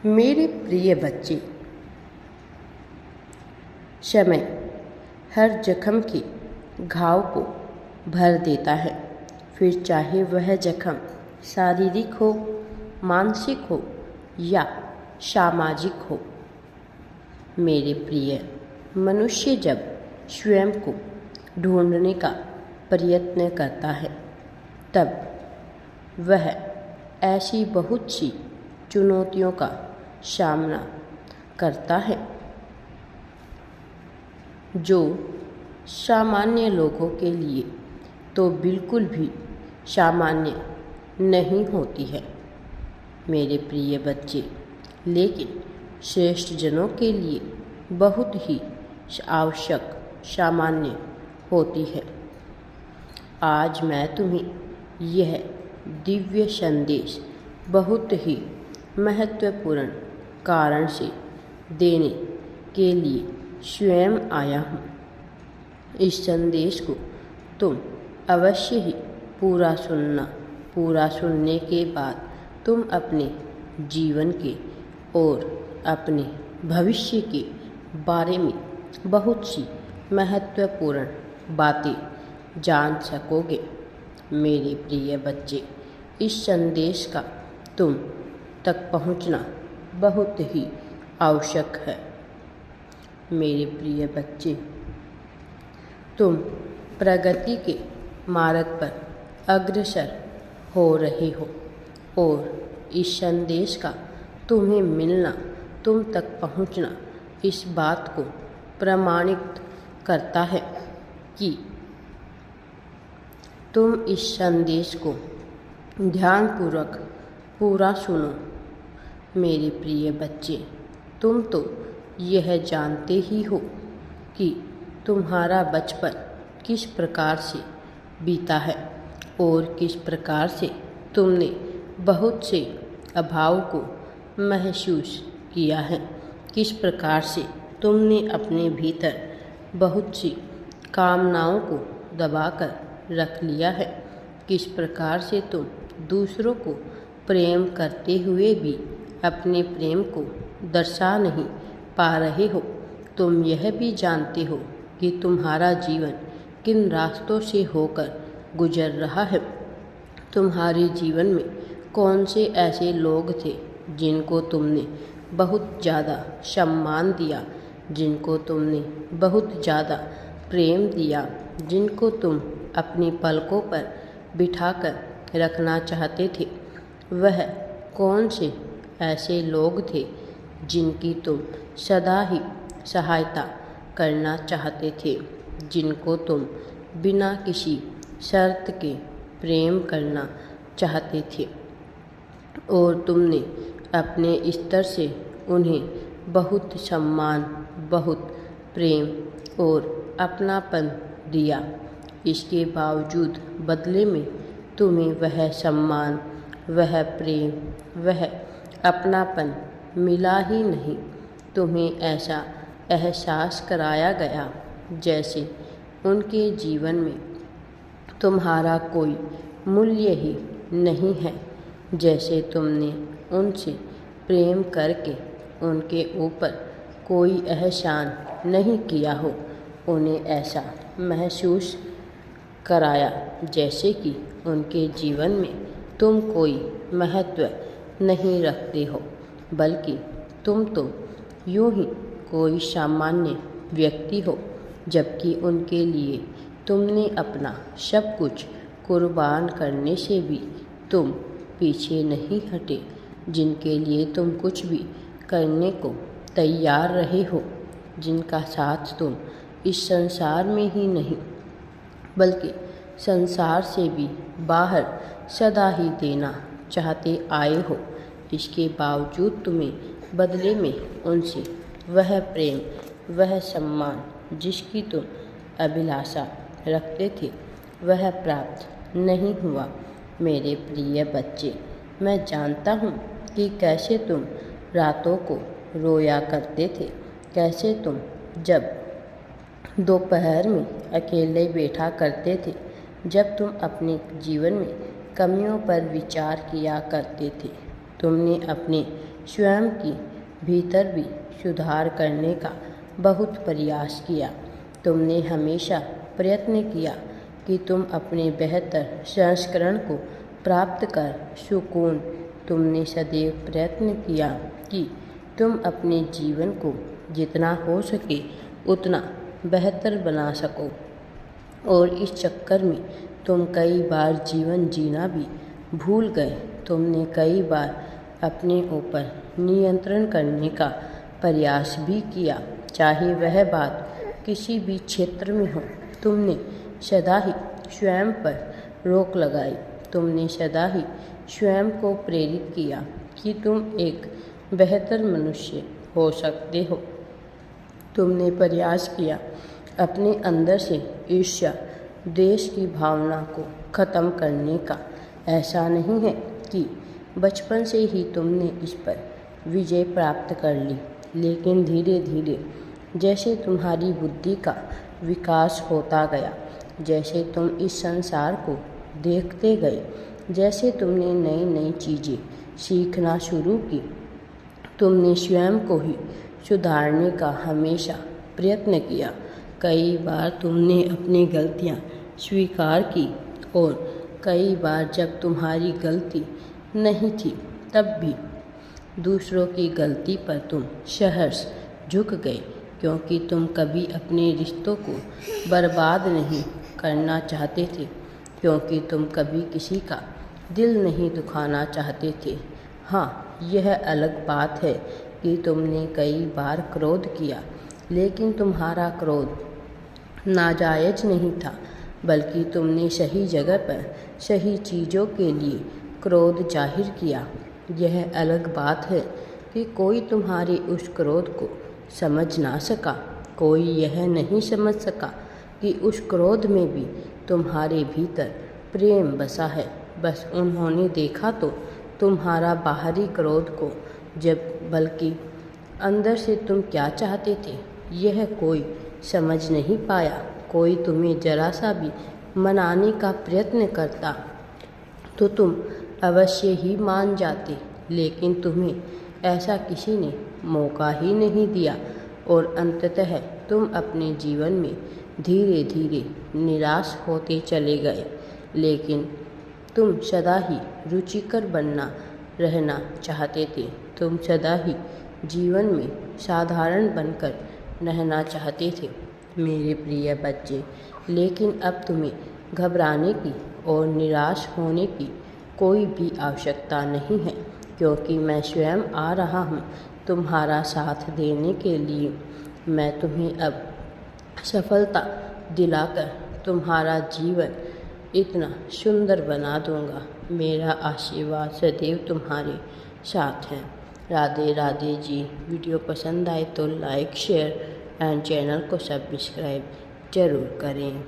मेरे प्रिय बच्चे, समय हर जख्म के घाव को भर देता है, फिर चाहे वह जख्म शारीरिक हो, मानसिक हो या सामाजिक हो। मेरे प्रिय, मनुष्य जब स्वयं को ढूंढने का प्रयत्न करता है, तब वह ऐसी बहुत सी चुनौतियों का सामना करता है जो सामान्य लोगों के लिए तो बिल्कुल भी सामान्य नहीं होती है मेरे प्रिय बच्चे, लेकिन श्रेष्ठ जनों के लिए बहुत ही आवश्यक सामान्य होती है। आज मैं तुम्हें यह दिव्य संदेश बहुत ही महत्वपूर्ण कारण से देने के लिए स्वयं आया हूँ। इस संदेश को तुम अवश्य ही पूरा सुनना। पूरा सुनने के बाद तुम अपने जीवन के और अपने भविष्य के बारे में बहुत सी महत्वपूर्ण बातें जान सकोगे। मेरे प्रिय बच्चे, इस संदेश का तुम तक पहुंचना बहुत ही आवश्यक है। मेरे प्रिय बच्चे, तुम प्रगति के मार्ग पर अग्रसर हो रहे हो और इस संदेश का तुम्हें मिलना, तुम तक पहुंचना इस बात को प्रमाणित करता है कि तुम इस संदेश को ध्यानपूर्वक पूरा सुनो। मेरे प्रिय बच्चे, तुम तो यह जानते ही हो कि तुम्हारा बचपन किस प्रकार से बीता है और किस प्रकार से तुमने बहुत से अभाव को महसूस किया है, किस प्रकार से तुमने अपने भीतर बहुत सी कामनाओं को दबाकर रख लिया है, किस प्रकार से तुम दूसरों को प्रेम करते हुए भी अपने प्रेम को दर्शा नहीं पा रहे हो। तुम यह भी जानते हो कि तुम्हारा जीवन किन रास्तों से होकर गुजर रहा है। तुम्हारे जीवन में कौन से ऐसे लोग थे जिनको तुमने बहुत ज़्यादा सम्मान दिया, जिनको तुमने बहुत ज़्यादा प्रेम दिया, जिनको तुम अपनी पलकों पर बिठाकर रखना चाहते थे। वह कौन से ऐसे लोग थे जिनकी तुम सदा ही सहायता करना चाहते थे, जिनको तुम बिना किसी शर्त के प्रेम करना चाहते थे और तुमने अपने स्तर से उन्हें बहुत सम्मान, बहुत प्रेम और अपनापन दिया। इसके बावजूद बदले में तुम्हें वह सम्मान, वह प्रेम, वह अपनापन मिला ही नहीं। तुम्हें ऐसा एहसास कराया गया जैसे उनके जीवन में तुम्हारा कोई मूल्य ही नहीं है, जैसे तुमने उनसे प्रेम करके उनके ऊपर कोई एहसान नहीं किया हो। उन्हें ऐसा महसूस कराया जैसे कि उनके जीवन में तुम कोई महत्व नहीं रखते हो, बल्कि तुम तो यूं ही कोई सामान्य व्यक्ति हो, जबकि उनके लिए तुमने अपना सब कुछ कुर्बान करने से भी तुम पीछे नहीं हटे, जिनके लिए तुम कुछ भी करने को तैयार रहे हो, जिनका साथ तुम इस संसार में ही नहीं बल्कि संसार से भी बाहर सदा ही देना चाहते आए हो। इसके बावजूद तुम्हें बदले में उनसे वह प्रेम, वह सम्मान जिसकी तुम अभिलाषा रखते थे, वह प्राप्त नहीं हुआ। मेरे प्रिय बच्चे, मैं जानता हूँ कि कैसे तुम रातों को रोया करते थे, कैसे तुम जब दोपहर में अकेले बैठा करते थे, जब तुम अपने जीवन में कमियों पर विचार किया करते थे। तुमने अपने स्वयं की भीतर भी सुधार करने का बहुत प्रयास किया। तुमने हमेशा प्रयत्न किया कि तुम अपने बेहतर संस्करण को प्राप्त कर सुकून। तुमने सदैव प्रयत्न किया कि तुम अपने जीवन को जितना हो सके उतना बेहतर बना सको, और इस चक्कर में तुम कई बार जीवन जीना भी भूल गए। तुमने कई बार अपने ऊपर नियंत्रण करने का प्रयास भी किया, चाहे वह बात किसी भी क्षेत्र में हो। तुमने सदा ही स्वयं पर रोक लगाई। तुमने सदा ही स्वयं को प्रेरित किया कि तुम एक बेहतर मनुष्य हो सकते हो। तुमने प्रयास किया अपने अंदर से ईर्ष्या, द्वेष की भावना को ख़त्म करने का। ऐसा नहीं है कि बचपन से ही तुमने इस पर विजय प्राप्त कर ली, लेकिन धीरे धीरे जैसे तुम्हारी बुद्धि का विकास होता गया, जैसे तुम इस संसार को देखते गए, जैसे तुमने नई नई चीज़ें सीखना शुरू की, तुमने स्वयं को ही सुधारने का हमेशा प्रयत्न किया। कई बार तुमने अपनी गलतियां स्वीकार की, और कई बार जब तुम्हारी गलती नहीं थी तब भी दूसरों की गलती पर तुम सहर्ष झुक गए, क्योंकि तुम कभी अपने रिश्तों को बर्बाद नहीं करना चाहते थे, क्योंकि तुम कभी किसी का दिल नहीं दुखाना चाहते थे। हाँ, यह अलग बात है कि तुमने कई बार क्रोध किया, लेकिन तुम्हारा क्रोध नाजायज नहीं था, बल्कि तुमने सही जगह पर सही चीज़ों के लिए क्रोध जाहिर किया। यह अलग बात है कि कोई तुम्हारे उस क्रोध को समझ ना सका। कोई यह नहीं समझ सका कि उस क्रोध में भी तुम्हारे भीतर प्रेम बसा है। बस उन्होंने देखा तो तुम्हारा बाहरी क्रोध को, जब बल्कि अंदर से तुम क्या चाहते थे यह कोई समझ नहीं पाया। कोई तुम्हें जरा सा भी मनाने का प्रयत्न करता तो तुम अवश्य ही मान जाते, लेकिन तुम्हें ऐसा किसी ने मौका ही नहीं दिया, और अंततः तुम अपने जीवन में धीरे धीरे निराश होते चले गए। लेकिन तुम सदा ही रुचिकर बनना रहना चाहते थे। तुम सदा ही जीवन में साधारण बनकर रहना चाहते थे मेरे प्रिय बच्चे। लेकिन अब तुम्हें घबराने की और निराश होने की कोई भी आवश्यकता नहीं है, क्योंकि मैं स्वयं आ रहा हूँ तुम्हारा साथ देने के लिए। मैं तुम्हें अब सफलता दिलाकर तुम्हारा जीवन इतना सुंदर बना दूंगा। मेरा आशीर्वाद सदैव तुम्हारे साथ है। राधे राधे जी। वीडियो पसंद आए तो लाइक, शेयर एंड चैनल को सब्सक्राइब ज़रूर करें।